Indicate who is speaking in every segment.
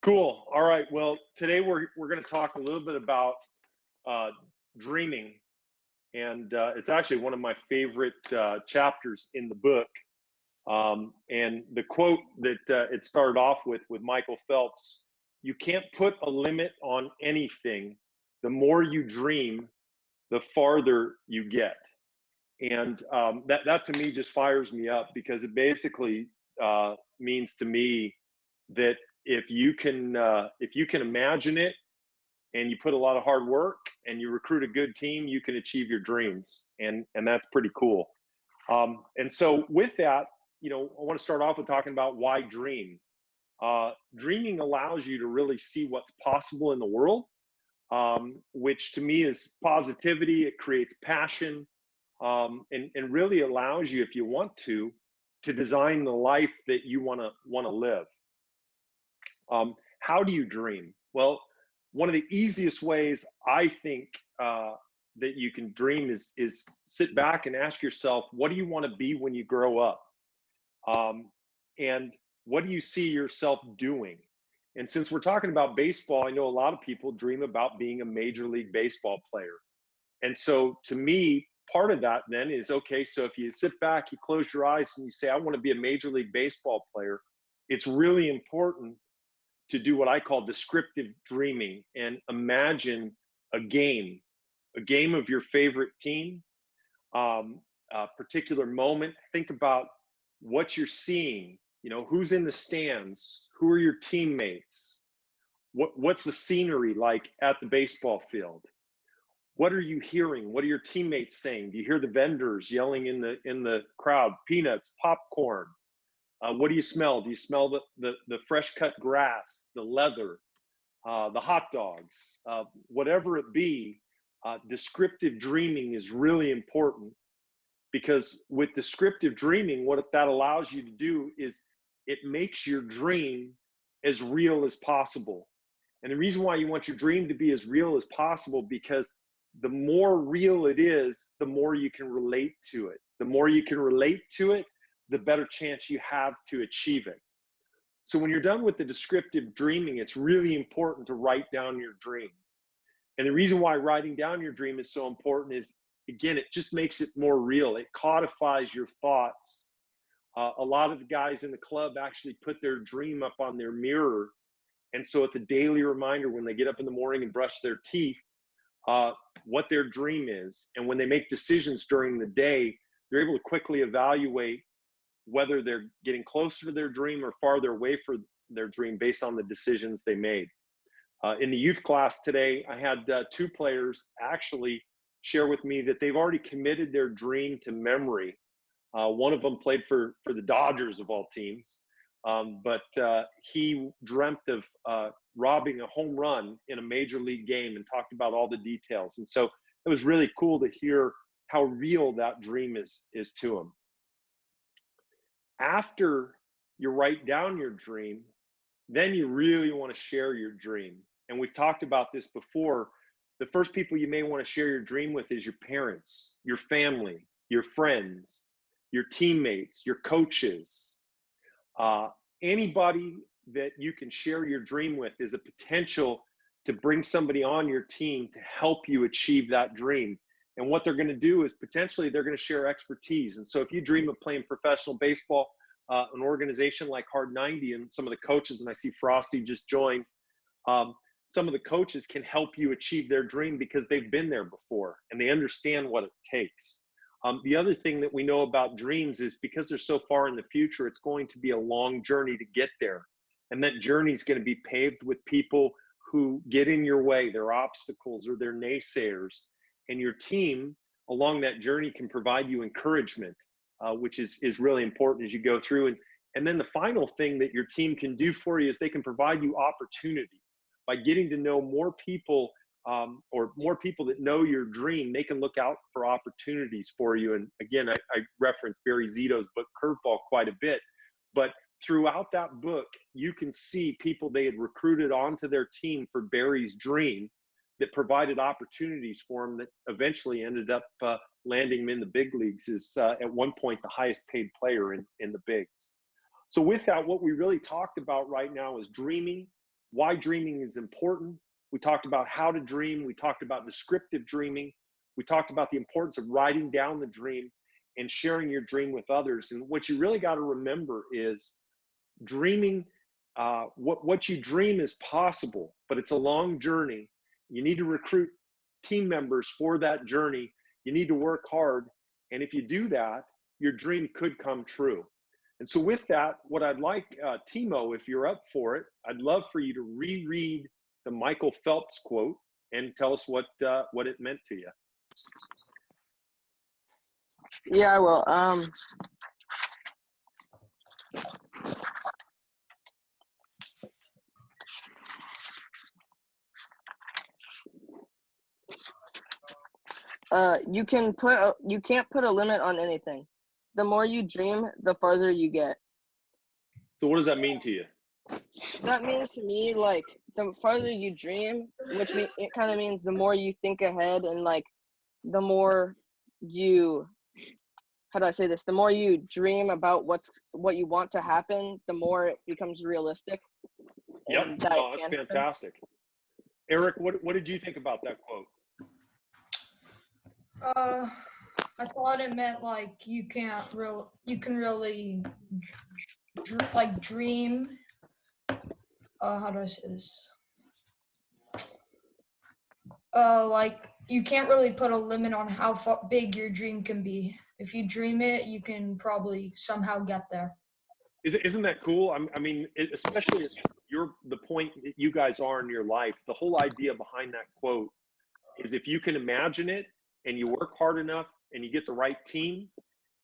Speaker 1: Cool. All right. Well, today we're going to talk a little bit about uh, dreaming, and it's actually one of my favorite chapters in the book. And the quote that it started off with Michael Phelps: "You can't put a limit on anything. The more you dream, the farther you get." And that to me just fires me up because it basically means to me that if you can imagine it and you put a lot of hard work and you recruit a good team, you can achieve your dreams, and that's pretty cool. And so with that, I want to start off with talking about why dream. Dreaming allows you to really see what's possible in the world, which to me is positivity. It creates passion, and really allows you, if you want to design the life that you want to live. How do you dream? Well, one of the easiest ways I think that you can dream is sit back and ask yourself, what do you want to be when you grow up? And what do you see yourself doing? And since we're talking about baseball, I know a lot of people dream about being a Major League Baseball player. And so to me, part of that then is, okay, so if you sit back, you close your eyes and you say, I want to be a Major League Baseball player, it's really important to do what I call descriptive dreaming and imagine a game, a game of your favorite team, a particular moment. Think about what you're seeing, who's in the stands, who are your teammates, what's the scenery like at the baseball field, what are you hearing, what are your teammates saying, do you hear the vendors yelling in the crowd, peanuts, popcorn? What do you smell? Do you smell the fresh cut grass, the leather, the hot dogs, whatever it be? Descriptive dreaming is really important, because with descriptive dreaming, what that allows you to do is it makes your dream as real as possible. And the reason why you want your dream to be as real as possible, because the more real it is, the more you can relate to it. The more you can relate to it, the better chance you have to achieve it. So when you're done with the descriptive dreaming, it's really important to write down your dream. And the reason why writing down your dream is so important is, again, it just makes it more real. It codifies your thoughts. A lot of the guys in the club actually put their dream up on their mirror. And so it's a daily reminder when they get up in the morning and brush their teeth, what their dream is. And when they make decisions during the day, they're able to quickly evaluate whether they're getting closer to their dream or farther away from their dream based on the decisions they made. In the youth class today, I had two players actually share with me that they've already committed their dream to memory. One of them played for the Dodgers of all teams, but he dreamt of robbing a home run in a major league game and talked about all the details. And so it was really cool to hear how real that dream is to him. After you write down your dream, then you really want to share your dream. And we've talked about this before. The first people you may want to share your dream with is your parents, your family, your friends, your teammates, your coaches. Anybody that you can share your dream with is a potential to bring somebody on your team to help you achieve that dream. And what they're going to do is potentially they're going to share expertise. And so if you dream of playing professional baseball, an organization like Hard 90 and some of the coaches, and I see Frosty just joined, some of the coaches can help you achieve their dream because they've been there before and they understand what it takes. The other thing that we know about dreams is because they're so far in the future, it's going to be a long journey to get there. And that journey is going to be paved with people who get in your way, their obstacles or their naysayers. And your team along that journey can provide you encouragement, which is really important as you go through. And then the final thing that your team can do for you is they can provide you opportunity. By getting to know more people, or more people that know your dream, they can look out for opportunities for you. And again, I reference Barry Zito's book, Curveball, quite a bit. But throughout that book, you can see people they had recruited onto their team for Barry's dream that provided opportunities for him that eventually ended up landing him in the big leagues, is at one point the highest paid player in the bigs. So with that, what we really talked about right now is dreaming, why dreaming is important. We talked about how to dream. We talked about descriptive dreaming. We talked about the importance of writing down the dream and sharing your dream with others. And what you really got to remember is dreaming, what you dream is possible, but it's a long journey. You need to recruit team members for that journey. You need to work hard. And if you do that, your dream could come true. And so with that, what I'd like, Timo, if you're up for it, I'd love for you to reread the Michael Phelps quote and tell us what it meant to you.
Speaker 2: Yeah, I will. You can't put a limit on anything. The more you dream, the farther you get.
Speaker 1: So what does that mean to you?
Speaker 2: That means to me, like, the farther you dream, which it kind of means the more you think ahead, and like the more you, how do I say this? The more you dream about what you want to happen, the more it becomes realistic.
Speaker 1: Yep, no, that's fantastic. Eric, what did you think about that quote?
Speaker 3: I thought it meant like you can really like dream. How do I say this? Like you can't really put a limit on how big your dream can be. If you dream it, you can probably somehow get there.
Speaker 1: Isn't that cool? I mean, especially at the point that you guys are in your life, the whole idea behind that quote is if you can imagine it and you work hard enough and you get the right team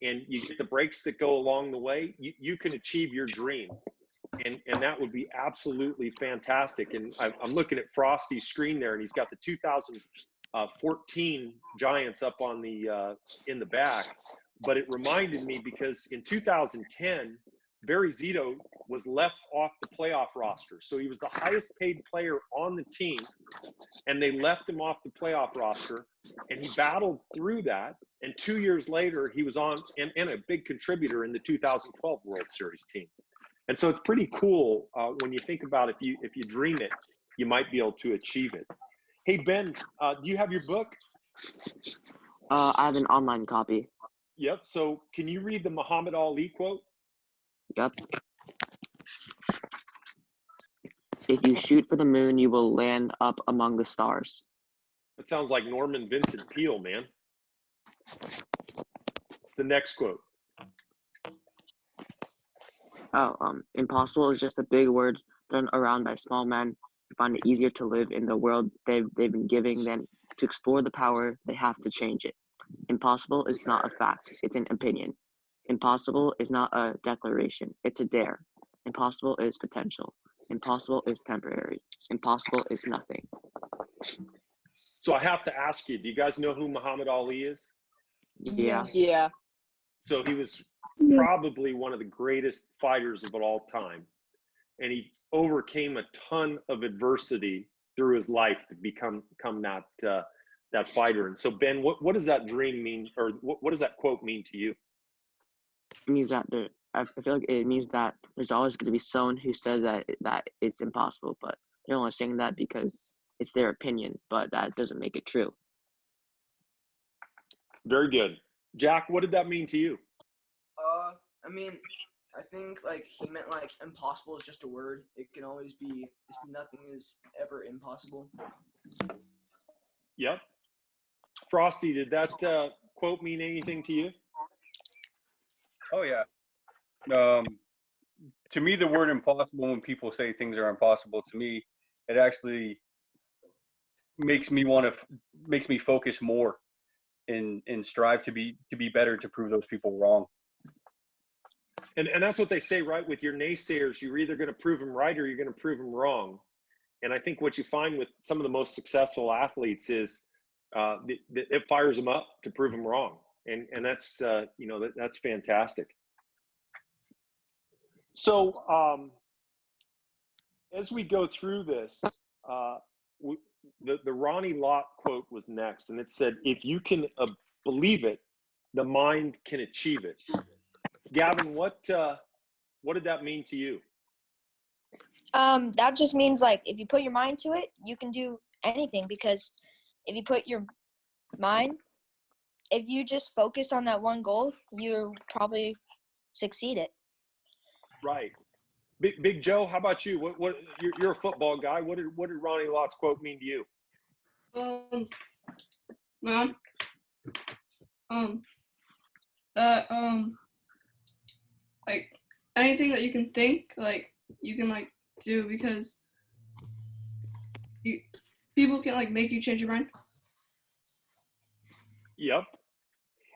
Speaker 1: and you get the breaks that go along the way, you can achieve your dream. And that would be absolutely fantastic. And I'm looking at Frosty's screen there, and he's got the 2014 Giants up on the in the back. But it reminded me because in 2010, Barry Zito was left off the playoff roster. So he was the highest paid player on the team, and they left him off the playoff roster, and he battled through that. And 2 years later, he was on and a big contributor in the 2012 World Series team. And so it's pretty cool when you think about if you dream it, you might be able to achieve it. Hey, Ben, do you have your book?
Speaker 4: I have an online copy.
Speaker 1: Yep. So can you read the Muhammad Ali quote?
Speaker 4: Yep. If you shoot for the moon, you will land up among the stars.
Speaker 1: That sounds like Norman Vincent Peale, man. The next quote.
Speaker 4: Impossible is just a big word thrown around by small men who find it easier to live in the world they've been giving than to explore the power they have to change it. Impossible is not a fact, it's an opinion. Impossible is not a declaration, it's a dare. Impossible is potential. Impossible is temporary. Impossible is nothing.
Speaker 1: So I have to ask you, do you guys know who Muhammad Ali is?
Speaker 4: Yeah.
Speaker 2: Yeah.
Speaker 1: So he was probably one of the greatest fighters of all time. And he overcame a ton of adversity through his life to become that fighter. And so, Ben, what does that dream mean, or what does that quote mean to you?
Speaker 4: It means that I feel like it means that there's always going to be someone who says that it's impossible, but they're only saying that because it's their opinion, but that doesn't make it true.
Speaker 1: Very good. Jack, what did that mean to you?
Speaker 5: I mean, I think like he meant like impossible is just a word. It can always be, nothing is ever impossible.
Speaker 1: Yep. Frosty, did that quote mean anything to you?
Speaker 6: Oh yeah. To me, the word impossible, when people say things are impossible, to me, it actually makes me focus more and strive to be better, to prove those people wrong.
Speaker 1: And that's what they say, right? With your naysayers, you're either going to prove them right or you're going to prove them wrong. And I think what you find with some of the most successful athletes is it fires them up to prove them wrong. And that's, that's fantastic. So as we go through this, the Ronnie Lott quote was next, and it said, if you can believe it, the mind can achieve it. Gavin, what did that mean to you?
Speaker 7: That just means like if you put your mind to it, you can do anything, because if you put your mind, if you just focus on that one goal, you'll probably succeed it.
Speaker 1: Right. Big Joe, how about you? What you're a football guy. What did Ronnie Lott's quote mean to you?
Speaker 8: Well, that like anything that you can think, like you can like do, because people can like make you change your mind.
Speaker 1: Yep.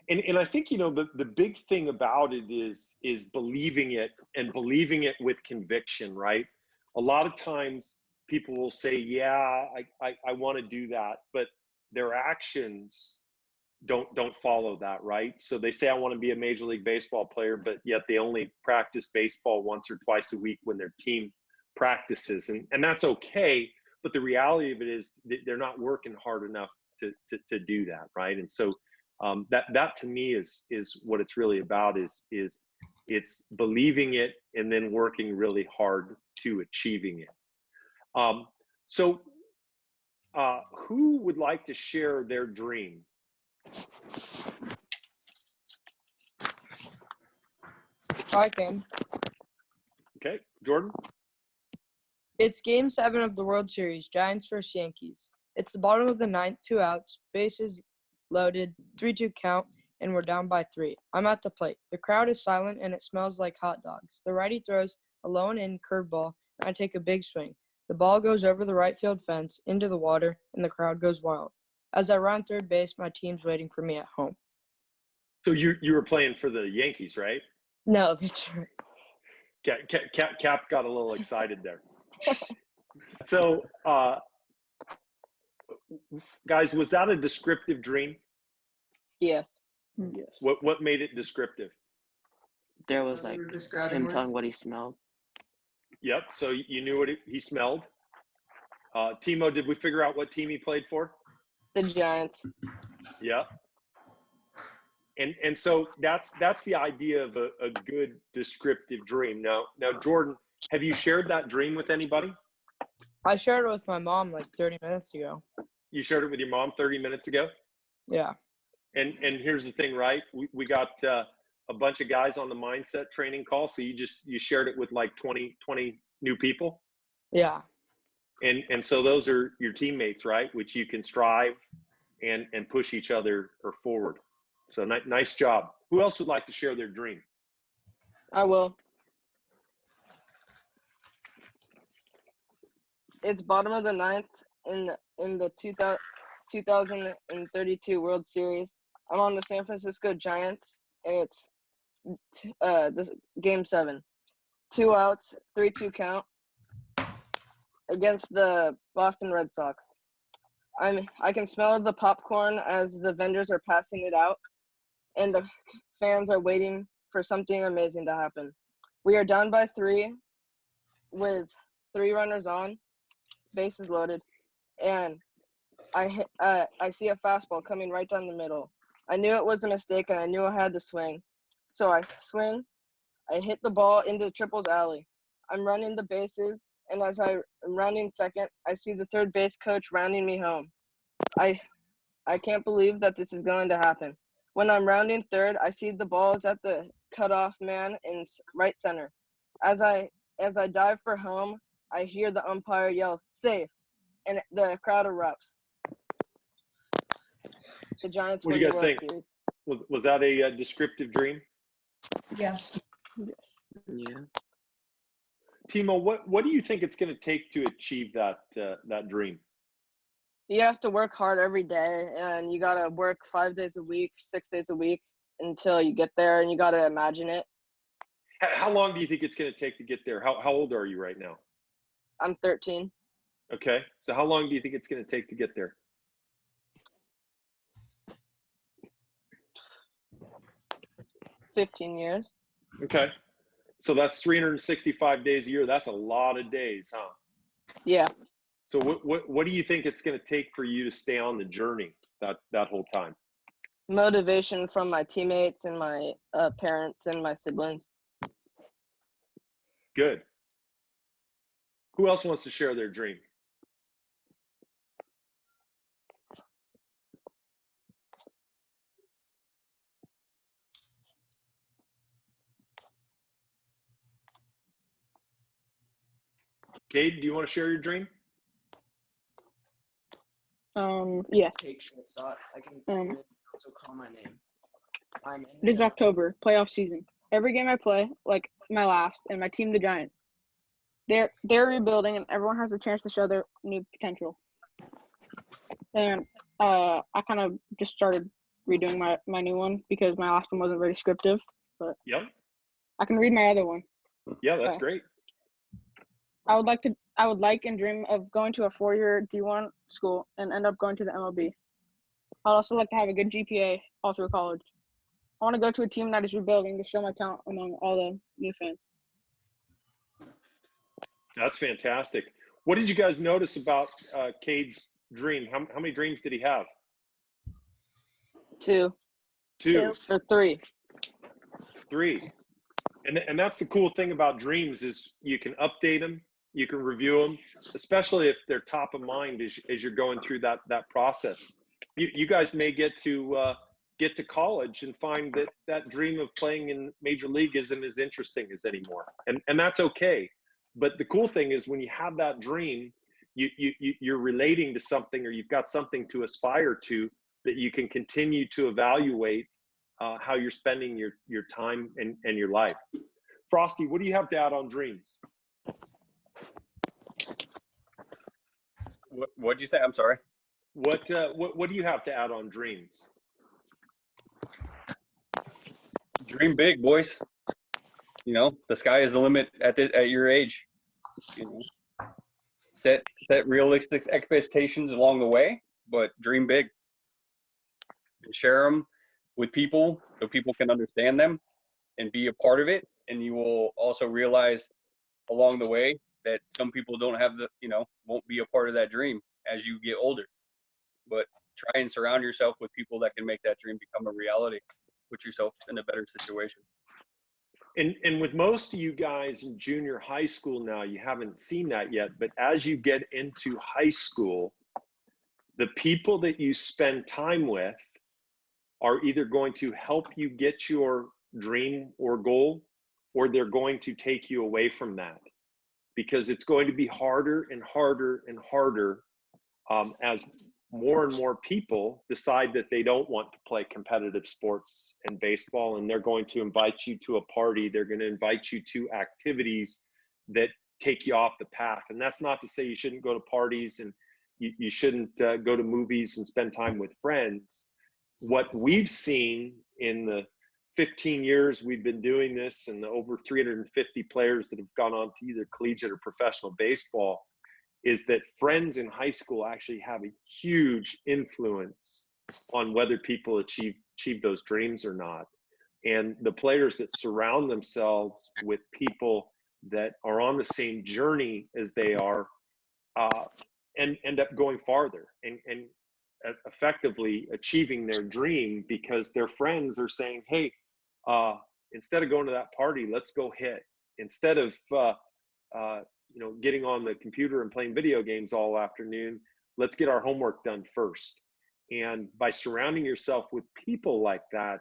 Speaker 1: And I think, you know, the big thing about it is believing it, and believing it with conviction, right? A lot of times people will say, yeah, I want to do that, but their actions don't follow that, right? So they say, I want to be a Major League Baseball player, but yet they only practice baseball once or twice a week when their team practices. And that's okay, but the reality of it is they're not working hard enough to do that, right? And so that to me is what it's really about, is it's believing it and then working really hard to achieving it. So who would like to share their dream?
Speaker 2: I can.
Speaker 1: Okay, Jordan?
Speaker 2: It's Game 7 of the World Series, Giants vs. Yankees. It's the bottom of the ninth, 2 outs, bases loaded, 3-2 count, and we're down by 3. I'm at the plate. The crowd is silent, and it smells like hot dogs. The righty throws a low-and-in curveball, and I take a big swing. The ball goes over the right field fence, into the water, and the crowd goes wild. As I run third base, my team's waiting for me at home.
Speaker 1: So you were playing for the Yankees, right?
Speaker 2: No, that's right.
Speaker 1: Cap got a little excited there. So, guys, was that a descriptive dream?
Speaker 2: Yes.
Speaker 4: Yes.
Speaker 1: What made it descriptive?
Speaker 4: There was like
Speaker 8: You were describing
Speaker 4: him
Speaker 8: what?
Speaker 4: telling what he smelled.
Speaker 1: Yep. So you knew what he smelled. Timo, did we figure out what team he played for?
Speaker 2: The Giants.
Speaker 1: Yeah. And so that's the idea of a good descriptive dream. Now, Jordan, have you shared that dream with anybody?
Speaker 2: I shared it with my mom like 30 minutes ago.
Speaker 1: You shared it with your mom 30 minutes ago?
Speaker 2: Yeah.
Speaker 1: And here's the thing, right? We got a bunch of guys on the mindset training call. So you shared it with like 20 new people.
Speaker 2: Yeah.
Speaker 1: And so those are your teammates, right? Which you can strive and push each other forward. So nice job. Who else would like to share their dream?
Speaker 2: I will. It's bottom of the ninth in the 2032 World Series. I'm on the San Francisco Giants, and it's this Game 7. 2 outs, 3-2 count against the Boston Red Sox. I can smell the popcorn as the vendors are passing it out, and the fans are waiting for something amazing to happen. We are down by 3 with 3 runners on, bases loaded, and I see a fastball coming right down the middle. I knew it was a mistake, and I knew I had to swing. So I swing. I hit the ball into triples alley. I'm running the bases, and as I'm rounding second, I see the third base coach rounding me home. I can't believe that this is going to happen. When I'm rounding third, I see the ball is at the cutoff man in right center. As I dive for home, I hear the umpire yell, "Safe," and the crowd erupts. The Giants
Speaker 1: What do
Speaker 2: win
Speaker 1: you
Speaker 2: the
Speaker 1: guys
Speaker 2: World
Speaker 1: think?
Speaker 2: Series.
Speaker 1: Was that a descriptive dream?
Speaker 3: Yes.
Speaker 4: Yeah.
Speaker 1: Timo, what do you think it's going to take to achieve that dream?
Speaker 2: You have to work hard every day, and you gotta work 5 days a week, 6 days a week until you get there, and you gotta imagine it.
Speaker 1: How long do you think it's going to take to get there? How old are you right now?
Speaker 2: I'm 13.
Speaker 1: Okay. So how long do you think it's going to take to get there?
Speaker 2: 15 years.
Speaker 1: Okay. So that's 365 days a year. That's a lot of days, huh?
Speaker 2: Yeah.
Speaker 1: So what do you think it's going to take for you to stay on the journey that whole time?
Speaker 2: Motivation from my teammates and my parents and my siblings.
Speaker 1: Good. Who else wants to share their dream? Cade, do you want to share your dream?
Speaker 2: Yes.
Speaker 5: Take shortstop. I can also call my name.
Speaker 2: It is October, playoff season. Every game I play, like my last, and my team, the Giants, they're rebuilding, and everyone has a chance to show their new potential. And I kind of just started redoing my new one because my last one wasn't very descriptive. But
Speaker 1: Yep.
Speaker 2: I can read my other one.
Speaker 1: Yeah, that's great.
Speaker 2: I would like and dream of going to a 4-year D1 school and end up going to the MLB. I'd also like to have a good GPA all through college. I want to go to a team that is rebuilding to show my talent among all the new fans.
Speaker 1: That's fantastic. What did you guys notice about Cade's dream? How many dreams did he have?
Speaker 2: 2.
Speaker 1: 2.
Speaker 2: Or 3.
Speaker 1: 3. And that's the cool thing about dreams is you can update them, you can review them, especially if they're top of mind as you're going through that process. You guys may get to college and find that dream of playing in major league isn't as interesting as anymore, and that's okay. But the cool thing is when you have that dream, you're relating to something, or you've got something to aspire to that you can continue to evaluate how you're spending your time and your life. Frosty, what do you have to add on dreams?
Speaker 6: What'd you say? I'm sorry.
Speaker 1: What do you have to add on dreams?
Speaker 6: Dream big, boys. You know, the sky is the limit at your age. You know, set realistic expectations along the way, but dream big and share them with people so people can understand them and be a part of it. And you will also realize along the way that some people don't have won't be a part of that dream as you get older. But try and surround yourself with people that can make that dream become a reality. Put yourself in a better situation.
Speaker 1: And with most of you guys in junior high school now, you haven't seen that yet, but as you get into high school, the people that you spend time with are either going to help you get your dream or goal, or they're going to take you away from that, because it's going to be harder and harder and harder as more and more people decide that they don't want to play competitive sports and baseball, and they're going to invite you to a party. They're going to invite you to activities that take you off the path. And that's not to say you shouldn't go to parties and you shouldn't go to movies and spend time with friends. What we've seen in the 15 years we've been doing this, and the over 350 players that have gone on to either collegiate or professional baseball, is that friends in high school actually have a huge influence on whether people achieve those dreams or not. And the players that surround themselves with people that are on the same journey as they are and end up going farther and effectively achieving their dream, because their friends are saying, hey, instead of going to that party, let's go hit. Instead of getting on the computer and playing video games all afternoon, let's get our homework done first. And by surrounding yourself with people like that,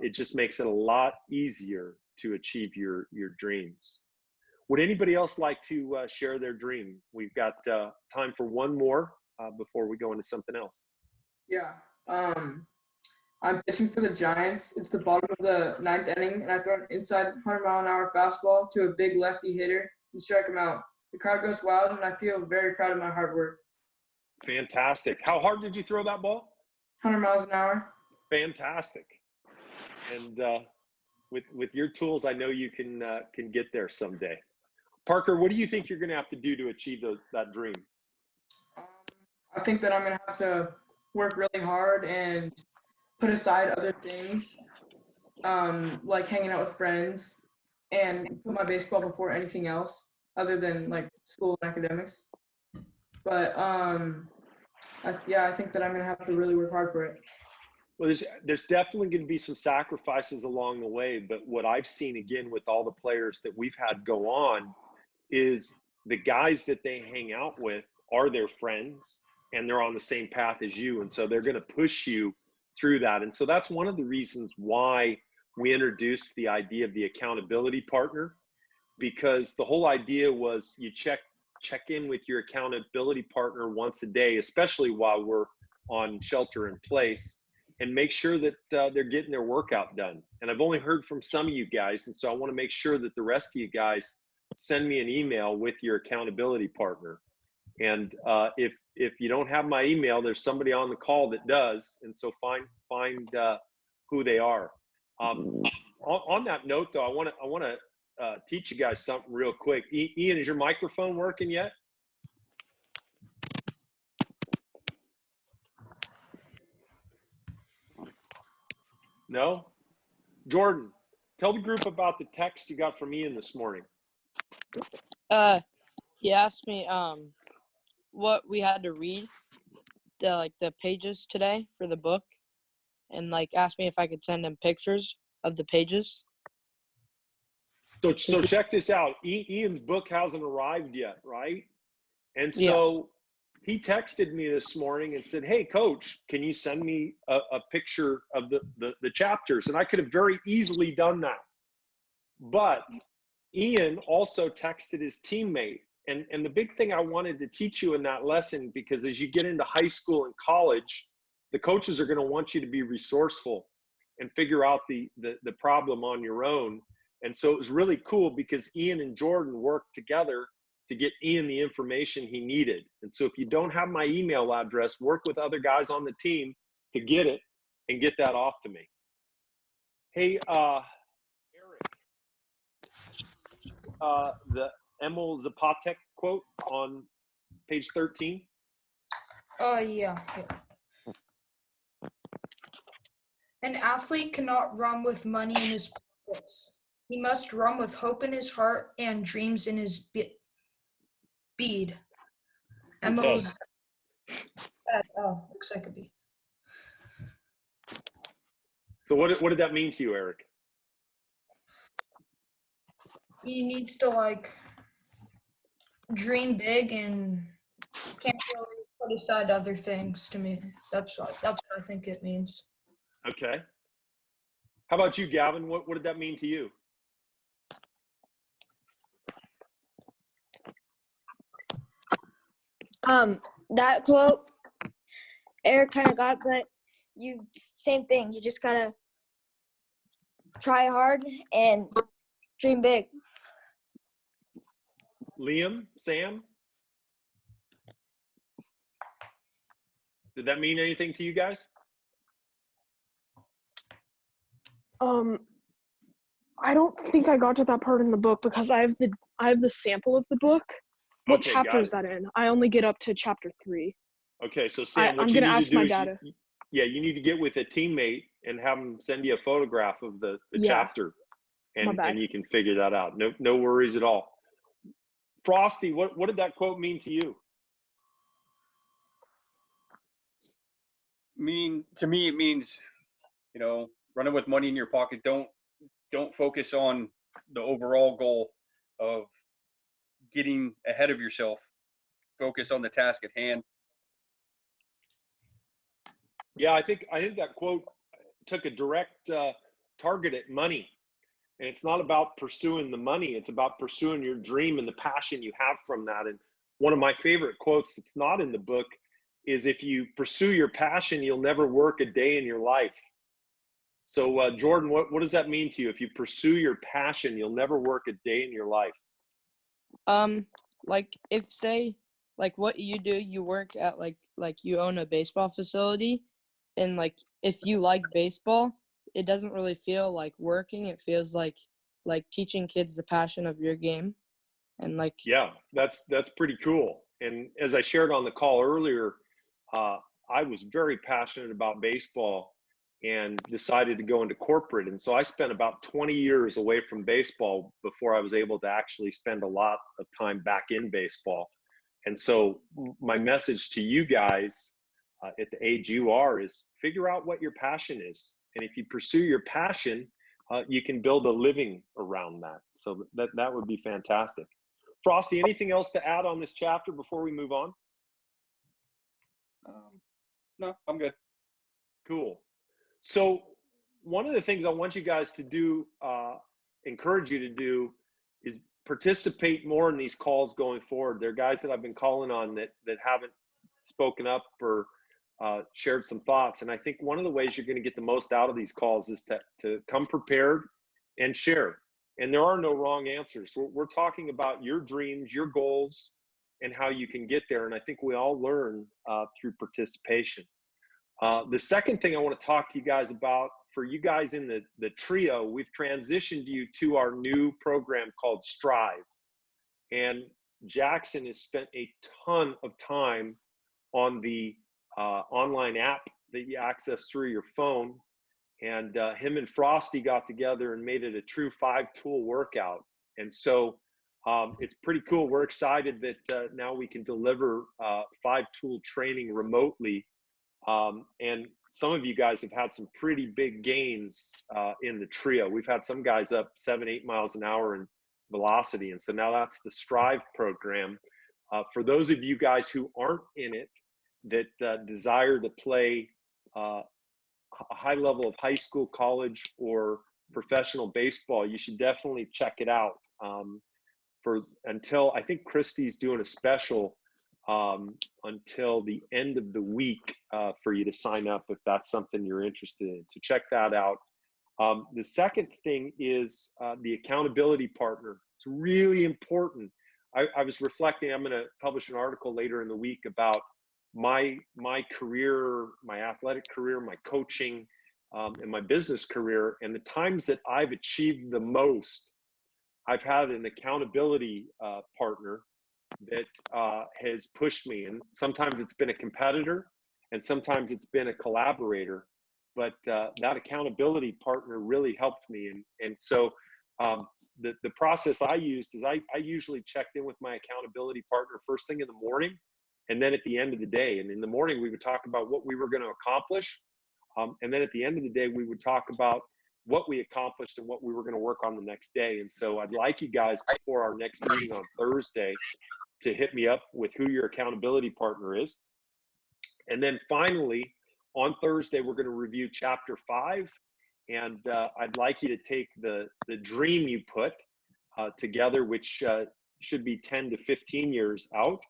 Speaker 1: it just makes it a lot easier to achieve your dreams. Would anybody else like to share their dream? We've got time for one more before we go into something else.
Speaker 9: Yeah. I'm pitching for the Giants. It's the bottom of the 9th inning, and I throw an inside 100-mile-an-hour fastball to a big lefty hitter and strike him out. The crowd goes wild, and I feel very proud of my hard work.
Speaker 1: Fantastic. How hard did you throw that ball?
Speaker 9: 100 miles an hour.
Speaker 1: Fantastic. And with your tools, I know you can get there someday. Parker, what do you think you're going to have to do to achieve that dream?
Speaker 9: I think that I'm going to have to work really hard and put aside other things, like hanging out with friends, and put my baseball before anything else other than like school and academics. But I think that I'm going to have to really work hard for it.
Speaker 1: Well, there's definitely going to be some sacrifices along the way, but what I've seen again with all the players that we've had go on is the guys that they hang out with are their friends and they're on the same path as you. And so they're going to push you through that. And so that's one of the reasons why we introduced the idea of the accountability partner, because the whole idea was you check in with your accountability partner once a day, especially while we're on shelter in place, and make sure that they're getting their workout done. And I've only heard from some of you guys, and so I want to make sure that the rest of you guys send me an email with your accountability partner. And if you don't have my email, there's somebody on the call that does, and so find who they are. On that note, though, I want to teach you guys something real quick. Ian, is your microphone working yet? No? Jordan, tell the group about the text you got from Ian this morning.
Speaker 2: He asked me what we had to read, the pages today for the book, and like asked me if I could send him pictures of the pages.
Speaker 1: So check this out. Ian's book hasn't arrived yet, right? And so he texted me this morning and said, "Hey, Coach, can you send me a picture of the chapters?" And I could have very easily done that. But Ian also texted his teammate. And the big thing I wanted to teach you in that lesson, because as you get into high school and college, the coaches are going to want you to be resourceful and figure out the problem on your own. And so it was really cool because Ian and Jordan worked together to get Ian the information he needed. And so if you don't have my email address, work with other guys on the team to get it and get that off to me. Hey, Eric, the Emil Zapatek quote on page 13.
Speaker 3: Yeah. An athlete cannot run with money in his pockets. He must run with hope in his heart and dreams in his bead. Emil's looks like a bee.
Speaker 1: So what did that mean to you, Eric?
Speaker 3: He needs to like dream big and can't really put aside other things. To me, that's what I think it means.
Speaker 1: Okay. How about you, Gavin? What did that mean to you?
Speaker 7: That quote, Eric kind of got, but same thing. You just gotta try hard and dream big.
Speaker 1: Liam, Sam? Did that mean anything to you guys?
Speaker 10: I don't think I got to that part in the book because I have the sample of the book. What
Speaker 1: Okay,
Speaker 10: chapter is that in? I only get up to chapter 3.
Speaker 1: Okay, so Sam, what
Speaker 10: I'm
Speaker 1: you
Speaker 10: gonna
Speaker 1: need
Speaker 10: ask
Speaker 1: to do
Speaker 10: my
Speaker 1: is
Speaker 10: data.
Speaker 1: you need to get with a teammate and have them send you a photograph of the chapter, and you can figure that out. No worries at all. Frosty, what did that quote mean to you?
Speaker 6: To me, it means, running with money in your pocket. Don't focus on the overall goal of getting ahead of yourself. Focus on the task at hand.
Speaker 1: Yeah, I think that quote took a direct target at money. And it's not about pursuing the money. It's about pursuing your dream and the passion you have from that. And one of my favorite quotes that's not in the book is, if you pursue your passion, you'll never work a day in your life. So Jordan, what does that mean to you? If you pursue your passion, you'll never work a day in your life.
Speaker 2: Like if say like what you do, you work at like you own a baseball facility, and like if you like baseball, it doesn't really feel like working. It feels like teaching kids the passion of your game. And like,
Speaker 1: yeah, that's pretty cool. And as I shared on the call earlier, I was very passionate about baseball and decided to go into corporate. And so I spent about 20 years away from baseball before I was able to actually spend a lot of time back in baseball. And so my message to you guys at the age you are is figure out what your passion is. And if you pursue your passion, you can build a living around that. So that would be fantastic. Frosty, anything else to add on this chapter before we move on?
Speaker 6: No, I'm good.
Speaker 1: Cool. So one of the things I want you guys to do, encourage you to do, is participate more in these calls going forward. There are guys that I've been calling on that haven't spoken up or shared some thoughts. And I think one of the ways you're going to get the most out of these calls is to come prepared and share. And there are no wrong answers. We're talking about your dreams, your goals, and how you can get there. And I think we all learn through participation. The second thing I want to talk to you guys about, for you guys in the trio, we've transitioned you to our new program called Strive. And Jackson has spent a ton of time on the online app that you access through your phone. And him and Frosty got together and made it a true 5-tool workout. And so it's pretty cool. We're excited that now we can deliver 5-tool training remotely. And some of you guys have had some pretty big gains in the trio. We've had some guys up 7-8 miles an hour in velocity. And so now that's the Strive program. For those of you guys who aren't in it, that desire to play a high level of high school, college, or professional baseball, you should definitely check it out. Until I think Christy's doing a special until the end of the week for you to sign up if that's something you're interested in. So check that out. The second thing is the accountability partner. It's really important. I was reflecting, I'm going to publish an article later in the week about my career, my athletic career, my coaching, and my business career. And the times that I've achieved the most, I've had an accountability partner that has pushed me. And sometimes it's been a competitor and sometimes it's been a collaborator, but that accountability partner really helped me. And so the process I used is I usually checked in with my accountability partner first thing in the morning and then at the end of the day. And in the morning, we would talk about what we were going to accomplish. And then at the end of the day, we would talk about what we accomplished and what we were going to work on the next day. And so I'd like you guys before our next meeting on Thursday to hit me up with who your accountability partner is. And then finally, on Thursday, we're going to review chapter 5. And I'd like you to take the dream you put together, which should be 10 to 15 years out,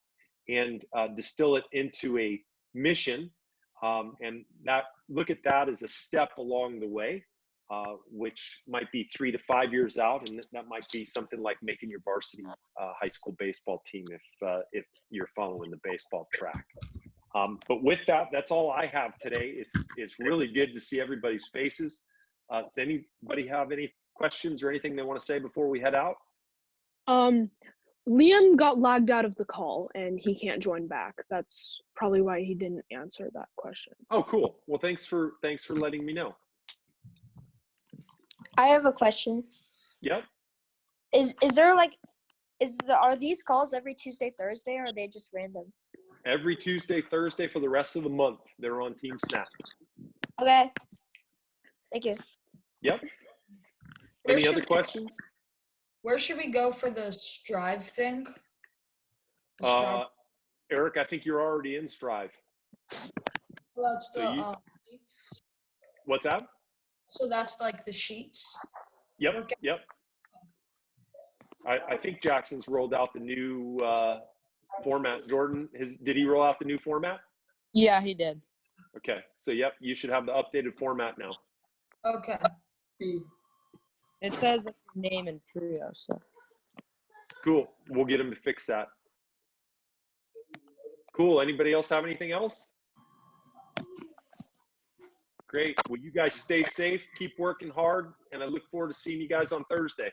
Speaker 1: and distill it into a mission. And look at that as a step along the way, which might be 3 to 5 years out. And that might be something like making your varsity high school baseball team if you're following the baseball track. But with that, that's all I have today. It's really good to see everybody's faces. Does anybody have any questions or anything they want to say before we head out?
Speaker 10: Liam got lagged out of the call and he can't join back. That's probably why he didn't answer that question.
Speaker 1: Oh, cool. Well, thanks for letting me know.
Speaker 7: I have a question.
Speaker 1: Yep.
Speaker 7: Are these calls every Tuesday, Thursday, or are they just random?
Speaker 1: Every Tuesday, Thursday for the rest of the month. They're on Team Snap.
Speaker 7: Okay. Thank you.
Speaker 1: Yep. Any other questions?
Speaker 3: Where should we go for the Strive thing?
Speaker 1: Eric, I think you're already in Strive.
Speaker 3: Well, that's the sheets.
Speaker 1: What's that?
Speaker 3: So that's like the sheets.
Speaker 1: Yep.
Speaker 3: Okay.
Speaker 1: Yep. I think Jackson's rolled out the new format. Jordan, did he roll out the new format?
Speaker 2: Yeah, he did.
Speaker 1: Okay. So, yep, you should have the updated format now.
Speaker 3: Okay.
Speaker 2: It says name and trio, so.
Speaker 1: Cool. We'll get him to fix that. Cool. Anybody else have anything else? Great. Well, you guys stay safe, keep working hard, and I look forward to seeing you guys on Thursday.